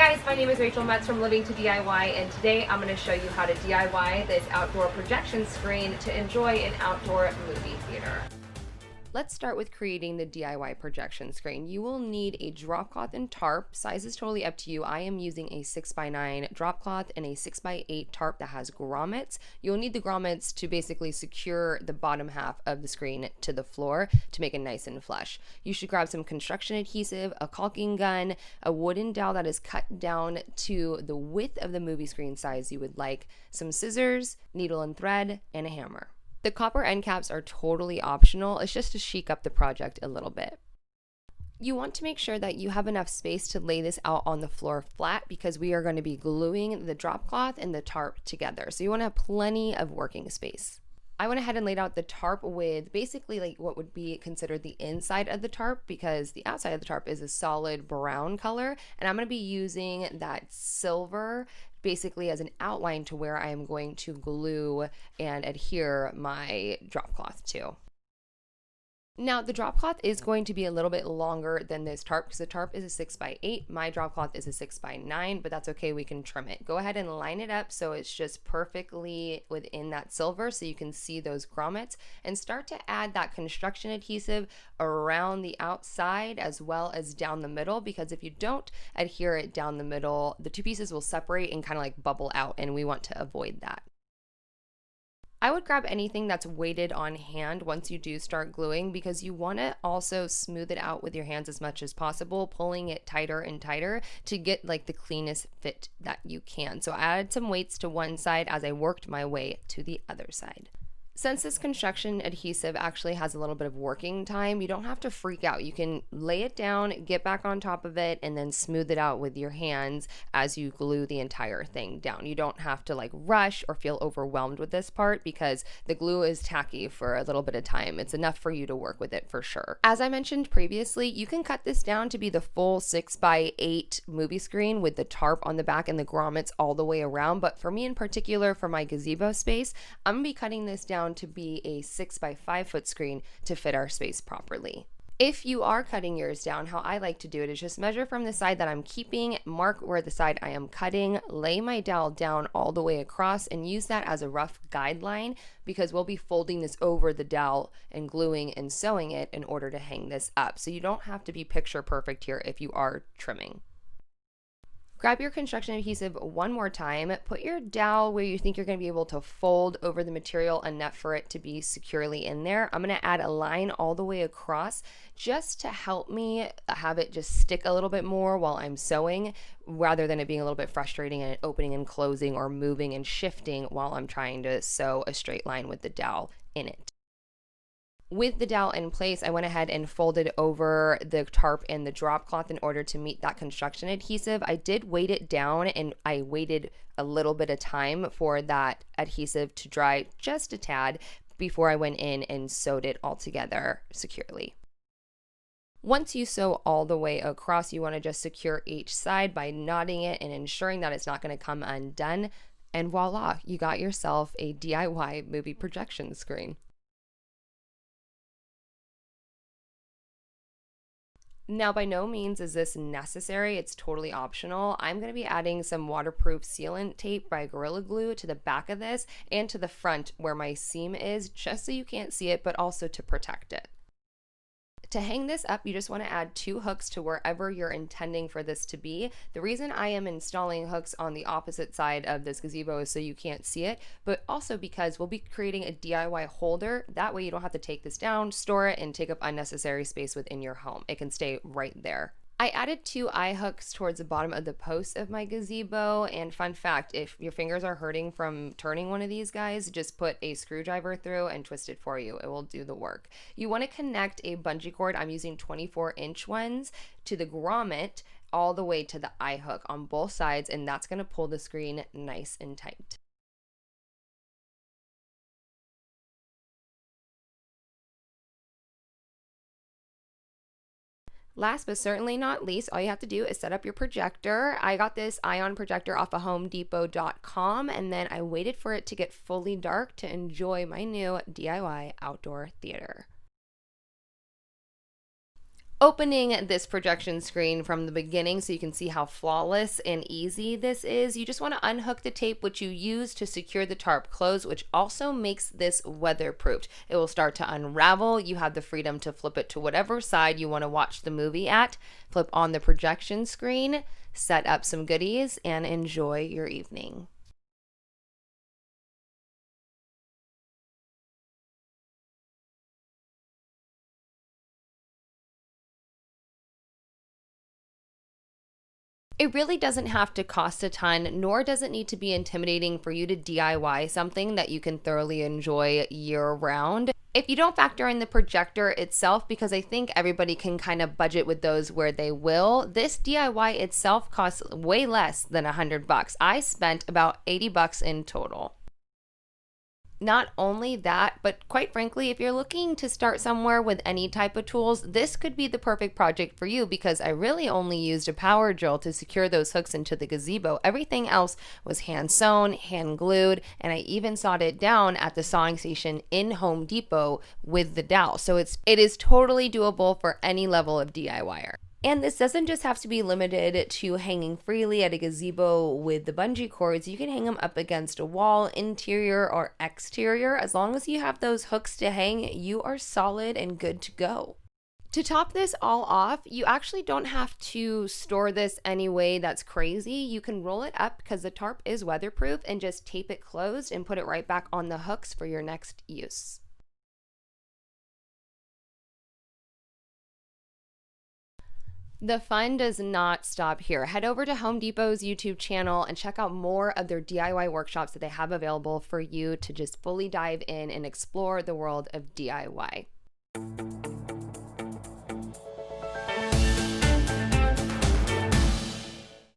guys, my name is Rachel Metz from Living to DIY, and today I'm going to show you how to DIY this outdoor projection screen to enjoy an outdoor movie theater. Let's start with creating the DIY projection screen. You will need a drop cloth and tarp. Size is totally up to you. I am using a 6x9 drop cloth and a 6x8 tarp that has grommets. You'll need the grommets to basically secure the bottom half of the screen to the floor to make it nice and flush. You should grab some construction adhesive, a caulking gun, a wooden dowel that is cut down to the width of the movie screen size you would like, some scissors, needle and thread, and a hammer. The copper end caps are totally optional. It's just to chic up the project a little bit. You want to make sure that you have enough space to lay this out on the floor flat because we are going to be gluing the drop cloth and the tarp together. So you want to have plenty of working space. I went ahead and laid out the tarp with basically like what would be considered the inside of the tarp because the outside of the tarp is a solid brown color, and I'm going to be using that silver basically as an outline to where I am going to glue and adhere my drop cloth to. Now the drop cloth is going to be a little bit longer than this tarp because the tarp is a 6x8. My drop cloth is a 6x9, but that's okay, we can trim it. Go ahead and line it up so it's just perfectly within that silver so you can see those grommets, and start to add that construction adhesive around the outside as well as down the middle, because if you don't adhere it down the middle, the two pieces will separate and kind of like bubble out, and we want to avoid that. I would grab anything that's weighted on hand once you do start gluing because you want to also smooth it out with your hands as much as possible, pulling it tighter and tighter to get like the cleanest fit that you can. So I added some weights to one side as I worked my way to the other side. Since this construction adhesive actually has a little bit of working time, you don't have to freak out. You can lay it down, get back on top of it, and then smooth it out with your hands as you glue the entire thing down. You don't have to like rush or feel overwhelmed with this part because the glue is tacky for a little bit of time. It's enough for you to work with it for sure. As I mentioned previously, you can cut this down to be the full 6x8 movie screen with the tarp on the back and the grommets all the way around. But for me in particular, for my gazebo space, I'm gonna be cutting this down to be a 6x5 foot screen to fit our space properly. If you are cutting yours down, how I like to do it is just measure from the side that I'm keeping, mark where the side I am cutting, lay my dowel down all the way across, and use that as a rough guideline because we'll be folding this over the dowel and gluing and sewing it in order to hang this up. So you don't have to be picture perfect here if you are trimming. Grab your construction adhesive one more time, put your dowel where you think you're going to be able to fold over the material enough for it to be securely in there. I'm going to add a line all the way across just to help me have it just stick a little bit more while I'm sewing, rather than it being a little bit frustrating and opening and closing or moving and shifting while I'm trying to sew a straight line with the dowel in it. With the dowel in place, I went ahead and folded over the tarp and the drop cloth in order to meet that construction adhesive. I did weight it down, and I waited a little bit of time for that adhesive to dry just a tad before I went in and sewed it all together securely. Once you sew all the way across, you want to just secure each side by knotting it and ensuring that it's not going to come undone. And voila, you got yourself a DIY movie projection screen. Now, by no means is this necessary. It's totally optional. I'm going to be adding some waterproof sealant tape by Gorilla Glue to the back of this and to the front where my seam is, just so you can't see it, but also to protect it. To hang this up, you just want to add 2 hooks to wherever you're intending for this to be. The reason I am installing hooks on the opposite side of this gazebo is so you can't see it, but also because we'll be creating a DIY holder. That way you don't have to take this down, store it, and take up unnecessary space within your home. It can stay right there. I added 2 eye hooks towards the bottom of the post of my gazebo, and fun fact, if your fingers are hurting from turning one of these guys, just put a screwdriver through and twist it for you. It will do the work. You want to connect a bungee cord, I'm using 24-inch ones, to the grommet all the way to the eye hook on both sides, and that's going to pull the screen nice and tight. Last but certainly not least, all you have to do is set up your projector. I got this Ion projector off of HomeDepot.com, and then I waited for it to get fully dark to enjoy my new DIY outdoor theater. Opening this projection screen from the beginning so you can see how flawless and easy this is, you just want to unhook the tape which you use to secure the tarp closed, which also makes this weatherproofed. It will start to unravel. You have the freedom to flip it to whatever side you want to watch the movie at, flip on the projection screen, set up some goodies, and enjoy your evening. It really doesn't have to cost a ton, nor does it need to be intimidating for you to DIY something that you can thoroughly enjoy year round. If you don't factor in the projector itself, because I think everybody can kind of budget with those where they will, this DIY itself costs way less than $100. I spent about $80 in total. Not only that, but quite frankly, if you're looking to start somewhere with any type of tools, this could be the perfect project for you because I really only used a power drill to secure those hooks into the gazebo. Everything else was hand sewn, hand glued, and I even sawed it down at the sawing station in Home Depot with the dowel. So it is totally doable for any level of DIYer. And this doesn't just have to be limited to hanging freely at a gazebo with the bungee cords. You can hang them up against a wall, interior or exterior. As long as you have those hooks to hang, you are solid and good to go. To top this all off, you actually don't have to store this any way that's crazy. You can roll it up because the tarp is weatherproof and just tape it closed and put it right back on the hooks for your next use. The fun does not stop here. Head over to Home Depot's YouTube channel and check out more of their DIY workshops that they have available for you to just fully dive in and explore the world of DIY.